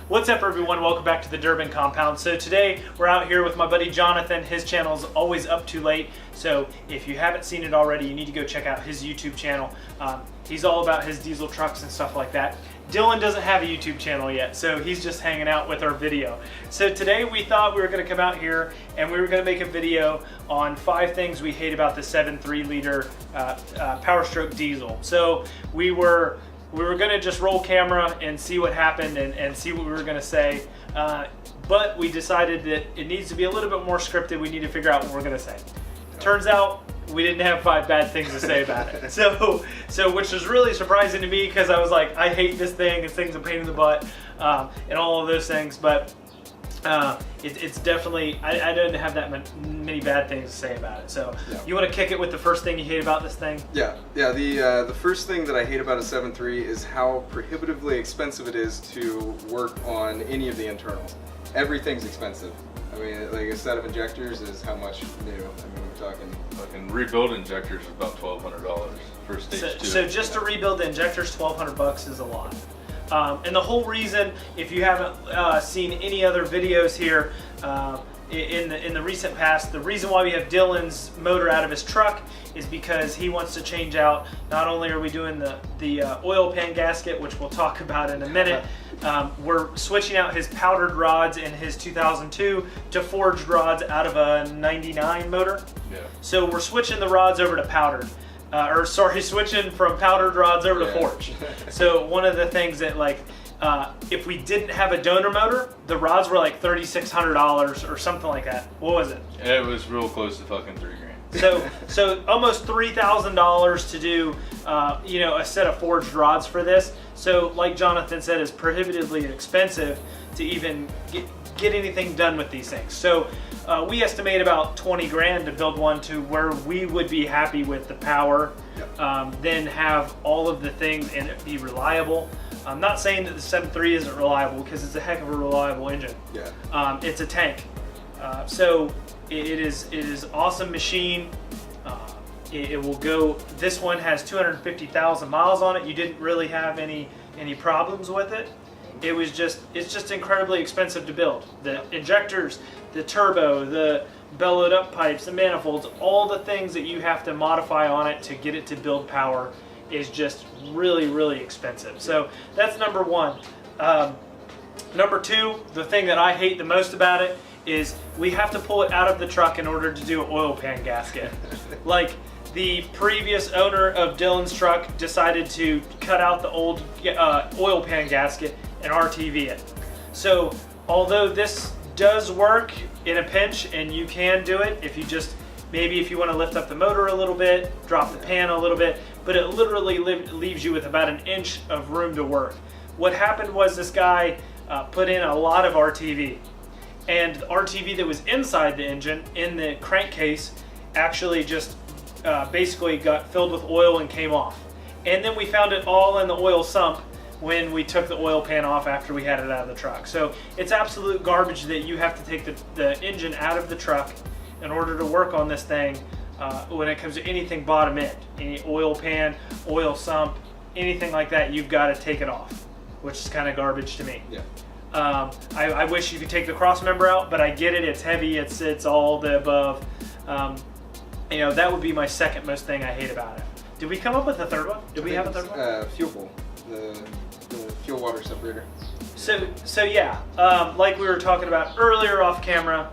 What's up, everyone? Welcome back to the Durbin Compound. So today we're out here with my buddy Jonathan. His channel's always up too late, so if you haven't seen it already, you need to go check out his YouTube channel. He's all about his diesel trucks and stuff like that. Dylan doesn't have a YouTube channel yet, so he's just hanging out with our video. So today we thought we were going to come out here and we were going to make a video on 5 things we hate about the 7.3 liter Powerstroke diesel. So we were going to just roll camera and see what happened and see what we were going to say. But we decided that it needs to be a little bit more scripted. We need to figure out what we're going to say. Turns out we didn't have 5 bad things to say about it. So which was really surprising to me, because I was like, I hate this thing, this thing's a pain in the butt, and all of those things. But it's definitely, I didn't have that many bad things to say about it. So yeah. You want to kick it with the first thing you hate about this thing? Yeah. The first thing that I hate about a 7.3 is how prohibitively expensive it is to work on any of the internals. Everything's expensive. I mean, like a set of injectors is how much new? I mean, we're talking. Fucking rebuild injectors is about $1,200 for stage 2. So just to rebuild the injectors, $1,200 is a lot. And the whole reason, if you haven't seen any other videos here in the recent past, the reason why we have Dylan's motor out of his truck is because he wants to change out. Not only are we doing the oil pan gasket, which we'll talk about in a minute, we're switching out his powdered rods in his 2002 to forged rods out of a 99 motor. Yeah. So we're switching the rods over to powdered. Switching from powdered rods over to forged. So one of the things that, like, if we didn't have a donor motor, the rods were like $3,600 or something like that. What was it? It was real close to fucking $3 grand. So almost $3,000 to do, a set of forged rods for this. So like Jonathan said, it's prohibitively expensive to even get anything done with these things. So we estimate about 20 grand to build one to where we would be happy with the power, then have all of the things and it be reliable. I'm not saying that the 7.3 isn't reliable, because it's a heck of a reliable engine. Yeah. It's a tank. So it is awesome machine. It will go. This one has 250,000 miles on it. You didn't really have any problems with it. It's just incredibly expensive to build. The injectors, the turbo, the bellowed up pipes, the manifolds, all the things that you have to modify on it to get it to build power is just really, really expensive. So that's number one. Number two, the thing that I hate the most about it is we have to pull it out of the truck in order to do an oil pan gasket. Like, the previous owner of Dylan's truck decided to cut out the old oil pan gasket and RTV it. So although this does work in a pinch and you can do it if you just, maybe if you want to lift up the motor a little bit, drop the pan a little bit, but it literally leaves you with about 1 inch of room to work. What happened was this guy put in a lot of RTV, and the RTV that was inside the engine in the crankcase actually just basically got filled with oil and came off. And then we found it all in the oil sump when we took the oil pan off after we had it out of the truck. So it's absolute garbage that you have to take the engine out of the truck in order to work on this thing when it comes to anything bottom end. Any oil pan, oil sump, anything like that, you've got to take it off, which is kind of garbage to me. Yeah. I wish you could take the cross member out, but I get it, it's heavy, it's all the above. That would be my second most thing I hate about it. Did we come up with a third one? Did we have a third one? Fuel bowl, the fuel water separator. So yeah, like we were talking about earlier off camera,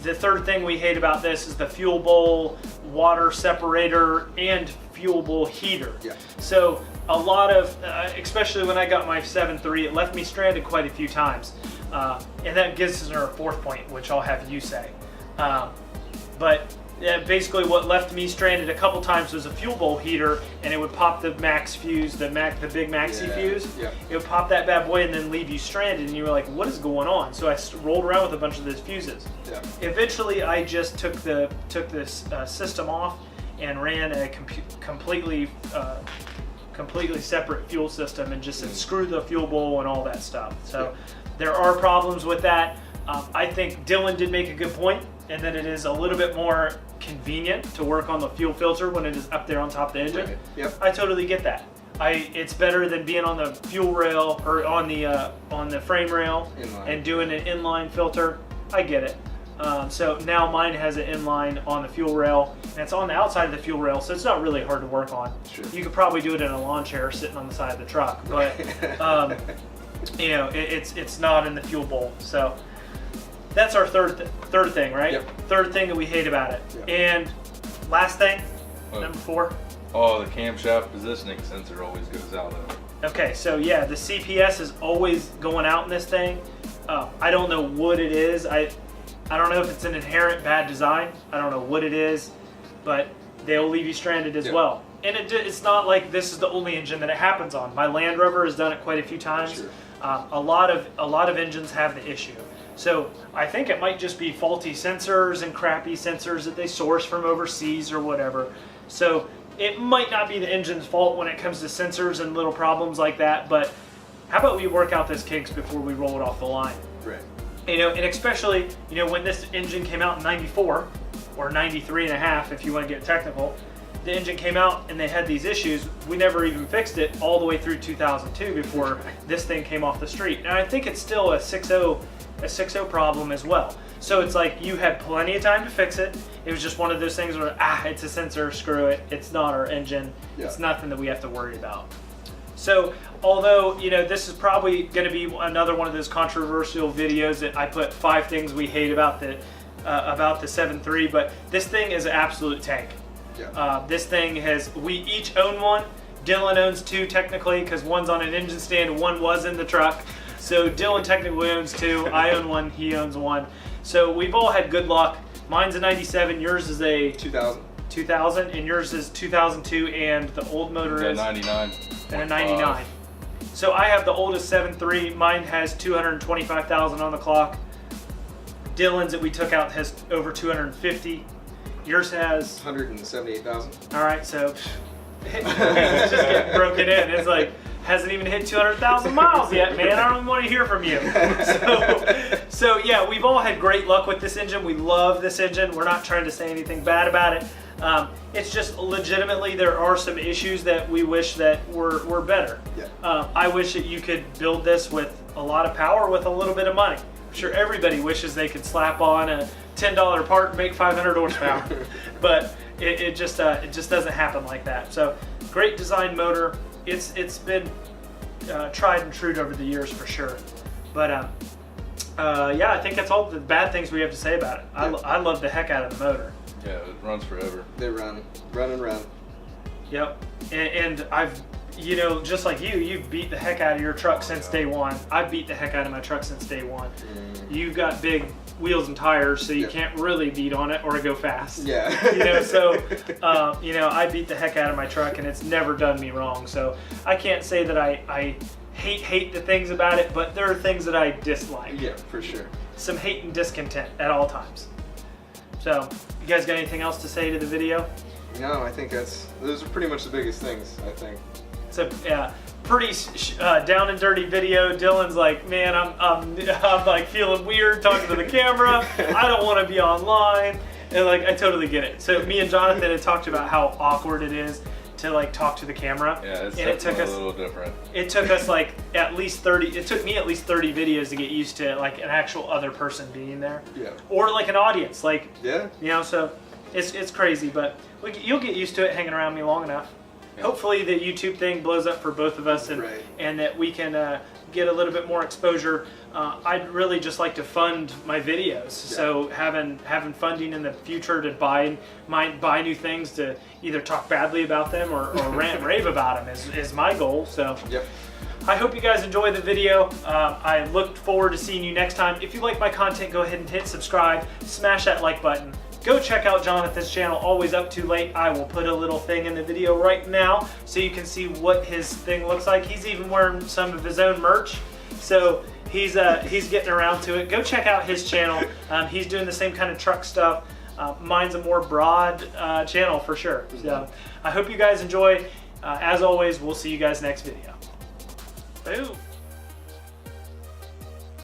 the third thing we hate about this is the fuel bowl, water separator, and fuel bowl heater. Yeah. So a lot of, especially when I got my 7.3, it left me stranded quite a few times. And that gives us our fourth point, which I'll have you say. But basically what left me stranded a couple times was a fuel bowl heater, and it would pop the max fuse, the big maxi fuse. Yeah. It would pop that bad boy and then leave you stranded, and you were like, what is going on? So I rolled around with a bunch of those fuses. Yeah. Eventually I just took this system off and ran a completely separate fuel system and just said screw the fuel bowl and all that stuff. So there are problems with that. I think Dylan did make a good point, and that it is a little bit more convenient to work on the fuel filter when it is up there on top of the engine. Right. Yep. I totally get that. It's better than being on the fuel rail or on the frame rail and doing an inline filter. I get it. So now mine has an inline on the fuel rail, and it's on the outside of the fuel rail, so it's not really hard to work on. Sure. You could probably do it in a lawn chair sitting on the side of the truck, but you know, it's not in the fuel bowl. So that's our third thing, right? Yep. Third thing that we hate about it. Yep. And last thing, number 4. Oh, the camshaft positioning sensor always goes out of it. Okay, so yeah, the CPS is always going out in this thing. I don't know what it is. I don't know if it's an inherent bad design. I don't know what it is, but they'll leave you stranded as well. And it's not like this is the only engine that it happens on. My Land Rover has done it quite a few times. Sure. A lot of engines have the issue. So I think it might just be faulty sensors and crappy sensors that they source from overseas or whatever. So it might not be the engine's fault when it comes to sensors and little problems like that, but how about we work out this kinks before we roll it off the line? Right. You know, and especially, you know, when this engine came out in 94 or 93 and a half, if you want to get technical, the engine came out and they had these issues. We never even fixed it all the way through 2002 before this thing came off the street. And I think it's still a 6.0 problem as well. So it's like you had plenty of time to fix it. It was just one of those things where, it's a sensor, screw it. It's not our engine. Yeah. It's nothing that we have to worry about. So although, you know, this is probably going to be another one of those controversial videos that I put 5 things we hate about the 7.3, but this thing is an absolute tank. Yeah. This thing we each own one. Dylan owns 2 technically because one's on an engine stand and one was in the truck. So Dylan technically owns 2, I own 1, he owns 1. So we've all had good luck. Mine's a 97, yours is a 2000, and yours is 2002, and the old motor is 99. and a 99. So I have the oldest 7.3. Mine has 225,000 on the clock. Dylan's that we took out has over 250. Yours has 178,000. All right, so it's just getting broken in. It's like hasn't even hit 200,000 miles yet, man. I don't even want to hear from you. So yeah, we've all had great luck with this engine. We love this engine. We're not trying to say anything bad about it. It's just legitimately there are some issues that we wish that were better. Yeah. I wish that you could build this with a lot of power with a little bit of money. I'm sure everybody wishes they could slap on a $10 part and make 500 horsepower, but it just doesn't happen like that. So great design motor. It's been tried and true over the years for sure. But yeah, I think that's all the bad things we have to say about it. I love the heck out of the motor. Yeah, it runs forever. They run. Yep, and I've, you know, just like you've beat the heck out of your truck since day one. I've beat the heck out of my truck since day one. You've got big wheels and tires, so you can't really beat on it or go fast. Yeah. You know, so you know, I beat the heck out of my truck, and it's never done me wrong. So I can't say that I hate the things about it, but there are things that I dislike. Yeah, for sure. Some hate and discontent at all times. So, you guys got anything else to say to the video? No, I think those are pretty much the biggest things, I think. It's a pretty down and dirty video. Dylan's like, man, I'm like feeling weird talking to the camera. I don't want to be online. And like, I totally get it. So me and Jonathan had talked about how awkward it is to like talk to the camera. Yeah, it's and it took us a little different. It took us like at least 30. It took me at least 30 videos to get used to like an actual other person being there. Yeah. Or like an audience, like yeah. You know, so it's crazy, but you'll get used to it hanging around me long enough. Yeah. Hopefully the YouTube thing blows up for both of us, and that we can get a little bit more exposure. I'd really just like to fund my videos, so having funding in the future to buy new things, to either talk badly about them or rant and rave about them is my goal. So I hope you guys enjoy the video. I look forward to seeing you next time. If you like my content, go ahead and hit subscribe, smash that like button. Go check out Jonathan's channel, Always Up Too Late. I will put a little thing in the video right now so you can see what his thing looks like. He's even wearing some of his own merch, so he's getting around to it. Go check out his channel. He's doing the same kind of truck stuff. Mine's a more broad channel for sure. So I hope you guys enjoy. As always, we'll see you guys next video. Boom.